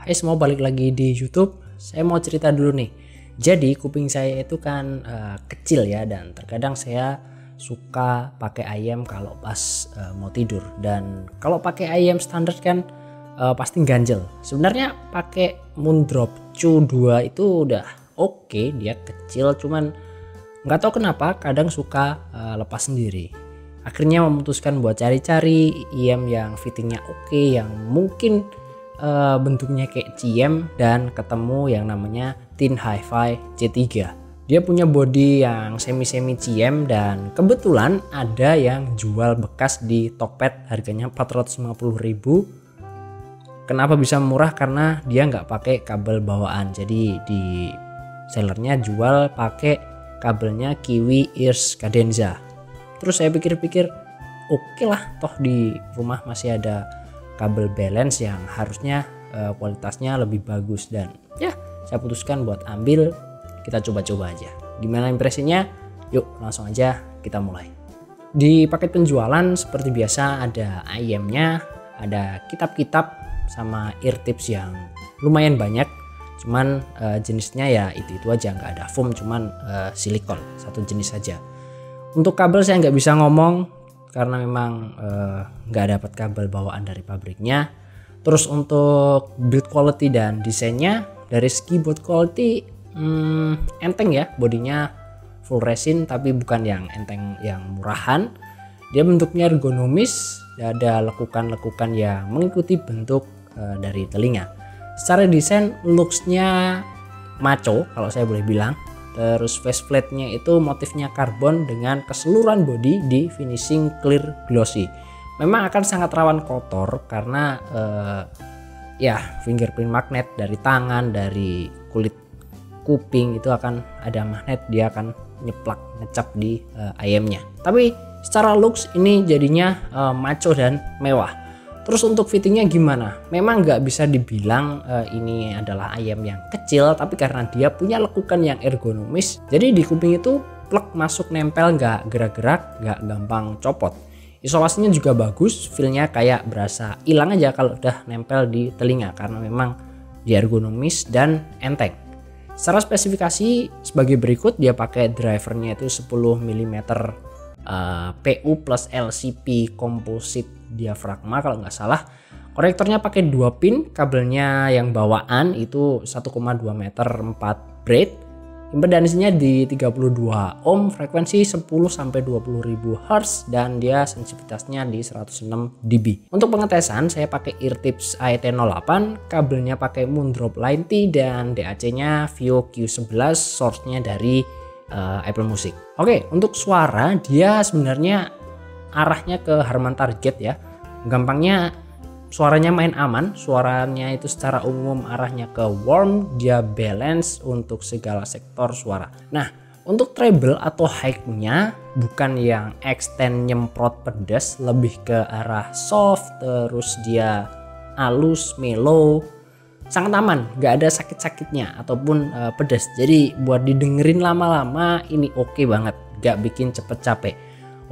Hai semua, balik lagi di YouTube. Saya mau cerita dulu nih. Jadi kuping saya itu kan kecil ya, dan terkadang saya suka pakai ayam kalau pas mau tidur. Dan kalau pakai ayam standar kan pasti ganjel. Sebenarnya pakai Moondrop Chew 2 itu udah oke, dia kecil, cuman nggak tahu kenapa kadang suka lepas sendiri. Akhirnya memutuskan buat cari-cari ayam yang fittingnya oke, yang mungkin bentuknya kayak CM, dan ketemu yang namanya Tin Hi-Fi C3. Dia punya body yang semi-semi CM, dan kebetulan ada yang jual bekas di Tokped, harganya 450.000. Kenapa bisa murah? Karena dia nggak pakai kabel bawaan, jadi di sellernya jual pakai kabelnya Kiwi Ears Cadenza. Terus saya pikir-pikir, oke lah, toh di rumah masih ada kabel balance yang harusnya kualitasnya lebih bagus, dan ya saya putuskan buat ambil. Kita coba-coba aja gimana impresinya. Yuk langsung aja kita mulai. Di paket penjualan seperti biasa ada ayamnya, ada kitab-kitab sama ear tips yang lumayan banyak, cuman jenisnya ya itu aja, nggak ada foam, cuman silikon satu jenis saja. Untuk kabel saya nggak bisa ngomong karena memang nggak dapat kabel bawaan dari pabriknya. Terus untuk build quality dan desainnya, dari segi build quality enteng ya, bodinya full resin tapi bukan yang enteng yang murahan. Dia bentuknya ergonomis, ada lekukan-lekukan yang mengikuti bentuk dari telinga. Secara desain looksnya maco kalau saya boleh bilang. Terus faceplate-nya itu motifnya karbon dengan keseluruhan body di finishing clear glossy. Memang akan sangat rawan kotor karena ya fingerprint magnet dari tangan, dari kulit kuping itu akan ada magnet, dia akan nyeplak ngecap di ayamnya. Tapi secara looks ini jadinya maco dan mewah. Terus untuk fittingnya gimana? Memang nggak bisa dibilang ini adalah ayam yang kecil, tapi karena dia punya lekukan yang ergonomis, jadi di kuping itu plek masuk nempel, nggak gerak-gerak, nggak gampang copot. Isolasinya juga bagus, feelnya kayak berasa hilang aja kalau udah nempel di telinga karena memang dia ergonomis dan enteng. Secara spesifikasi sebagai berikut, dia pakai drivernya itu 10 mm PU plus LCP composite diafragma kalau nggak salah. Konektornya pakai 2 pin, kabelnya yang bawaan itu 1,2 meter 4 braid. Impedansinya di 32 ohm, frekuensi 10 sampai 20.000 Hz, dan dia sensitivitasnya di 106 dB. Untuk pengetesan saya pakai eartips AET08, kabelnya pakai Moondrop Line T, dan DAC-nya Vio Q11, source-nya dari Apple Music. Oke, untuk suara dia sebenarnya arahnya ke Harman Target ya. Gampangnya suaranya main aman, suaranya itu secara umum arahnya ke warm, dia balance untuk segala sektor suara. Nah, untuk treble atau high-nya bukan yang extend nyemprot pedas, lebih ke arah soft, terus dia halus, mellow. Sangat aman, nggak ada sakit-sakitnya ataupun pedas. Jadi buat didengerin lama-lama ini oke banget, nggak bikin cepet capek.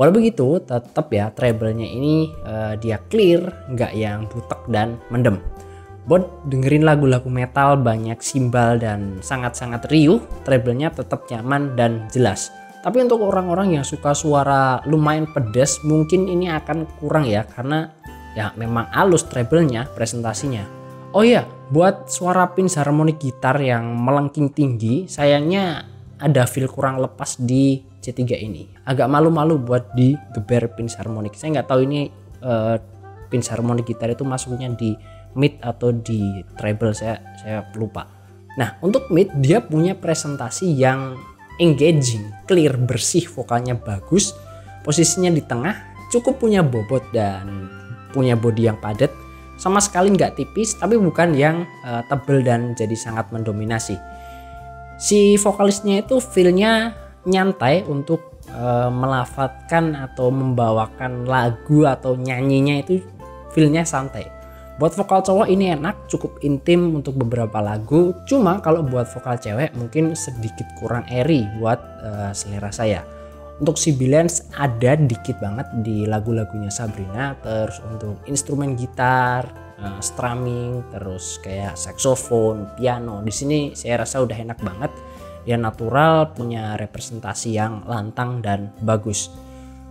Walau begitu tetap ya treble-nya ini dia clear, nggak yang butek dan mendem. Buat dengerin lagu-lagu metal banyak simbal dan sangat-sangat riuh, treble-nya tetap nyaman dan jelas. Tapi untuk orang-orang yang suka suara lumayan pedas, mungkin ini akan kurang ya, karena ya memang halus treble-nya, presentasinya. Oh iya, buat suara pins harmonik gitar yang melengking tinggi, sayangnya ada feel kurang lepas di C3 ini. Agak malu-malu buat digeber pins harmonik. Saya nggak tahu ini pins harmonik gitar itu masuknya di mid atau di treble, saya lupa. Nah, untuk mid dia punya presentasi yang engaging, clear, bersih, vokalnya bagus, posisinya di tengah, cukup punya bobot dan punya body yang padat. Sama sekali nggak tipis, tapi bukan yang tebel dan jadi sangat mendominasi. Si vokalisnya itu feelnya nyantai untuk melafatkan atau membawakan lagu atau nyanyinya itu feelnya santai. Buat vokal cowok ini enak, cukup intim untuk beberapa lagu. Cuma kalau buat vokal cewek mungkin sedikit kurang airy buat selera saya. Untuk sibilance ada dikit banget di lagu-lagunya Sabrina. Terus untuk instrumen gitar, strumming, terus kayak saxophone, piano. Di sini saya rasa udah enak banget. Dia natural, punya representasi yang lantang dan bagus.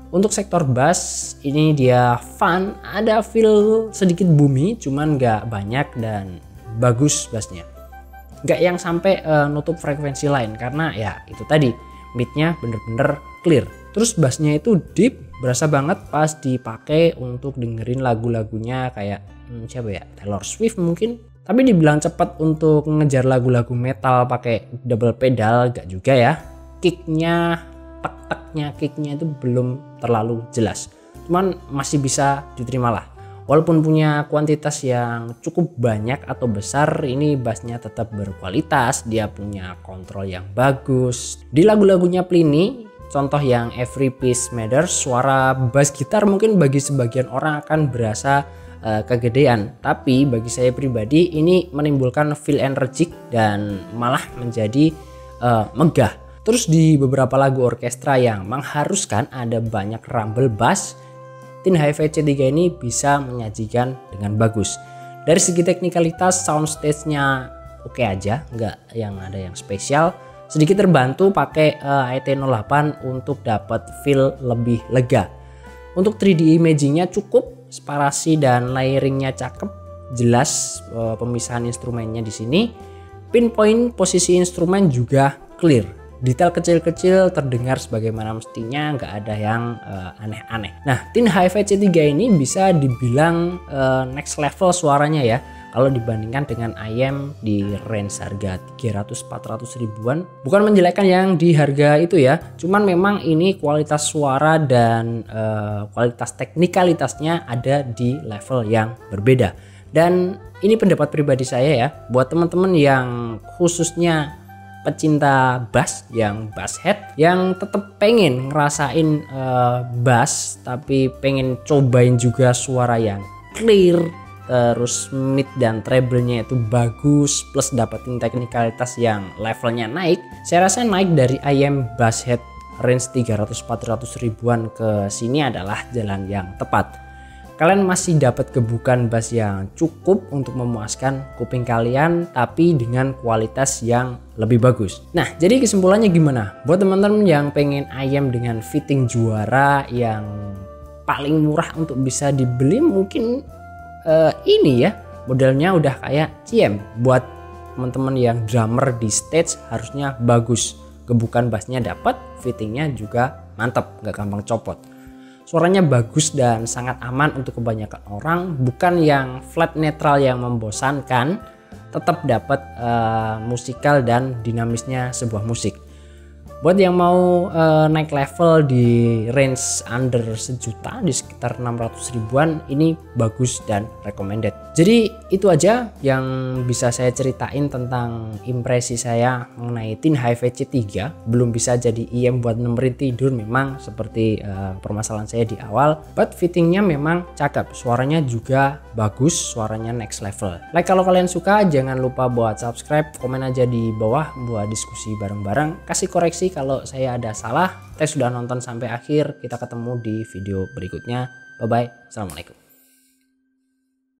Untuk sektor bass ini dia fun, ada feel sedikit boomy, cuman nggak banyak dan bagus bassnya. Nggak yang sampai nutup frekuensi lain karena ya itu tadi midnya bener-bener clear. Terus bassnya itu deep, berasa banget pas dipakai untuk dengerin lagu-lagunya kayak siapa ya, Taylor Swift mungkin. Tapi dibilang cepat untuk ngejar lagu-lagu metal pakai double pedal gak juga ya. Kicknya, tek-teknya kicknya itu belum terlalu jelas, cuman masih bisa diterima lah. Walaupun punya kuantitas yang cukup banyak atau besar, ini bassnya tetap berkualitas. Dia punya kontrol yang bagus. Di lagu-lagunya Plini, contoh yang Every Piece Matters, suara bass gitar mungkin bagi sebagian orang akan berasa kegedean, tapi bagi saya pribadi ini menimbulkan feel energik dan malah menjadi megah. Terus di beberapa lagu orkestra yang mengharuskan ada banyak rumble bass, Tin Hi-Fi C3 ini bisa menyajikan dengan bagus. Dari segi teknikalitas soundstage-nya oke aja, nggak yang ada yang spesial. Sedikit terbantu pakai IT08 untuk dapat feel lebih lega. Untuk 3D imagingnya cukup, separasi dan layering-nya cakep, jelas pemisahan instrumennya di sini. Pinpoint posisi instrumen juga clear. Detail kecil-kecil terdengar sebagaimana mestinya, nggak ada yang aneh-aneh. Nah, Tin Hi-Fi C3 ini bisa dibilang next level suaranya ya. Kalau dibandingkan dengan IM di range harga 300-400 ribuan. Bukan menjelekkan yang di harga itu ya, cuman memang ini kualitas suara dan kualitas teknikalitasnya ada di level yang berbeda. Dan ini pendapat pribadi saya ya, buat teman-teman yang khususnya pecinta bass, yang bass head, yang tetap pengen ngerasain bass tapi pengen cobain juga suara yang clear, terus mid dan treble-nya itu bagus, plus dapetin teknikalitas yang levelnya naik. Saya rasa naik dari IM bass head range 300-400 ribuan ke sini adalah jalan yang tepat. Kalian masih dapat gebukan bass yang cukup untuk memuaskan kuping kalian, tapi dengan kualitas yang lebih bagus. Nah, jadi kesimpulannya gimana? Buat teman-teman yang pengen IM dengan fitting juara yang paling murah untuk bisa dibeli, mungkin ini ya modelnya udah kayak CM. Buat teman-teman yang drummer di stage harusnya bagus, gebukan bassnya dapat, fittingnya juga mantap, gak gampang copot. Suaranya bagus dan sangat aman untuk kebanyakan orang, bukan yang flat netral yang membosankan, tetap dapat musikal dan dinamisnya sebuah musik. Buat yang mau naik level di range under sejuta, di sekitar 600 ribuan, ini bagus dan recommended. Jadi itu aja yang bisa saya ceritain tentang impresi saya mengenai Tin Hi-Fi C3. Belum bisa jadi IM buat nemerin tidur memang seperti permasalahan saya di awal, but fittingnya memang cakep, suaranya juga bagus, suaranya next level. Like kalau kalian suka, jangan lupa buat subscribe, komen aja di bawah buat diskusi bareng-bareng, kasih koreksi kalau saya ada salah. Thanks sudah nonton sampai akhir, kita ketemu di video berikutnya. Bye bye, assalamualaikum.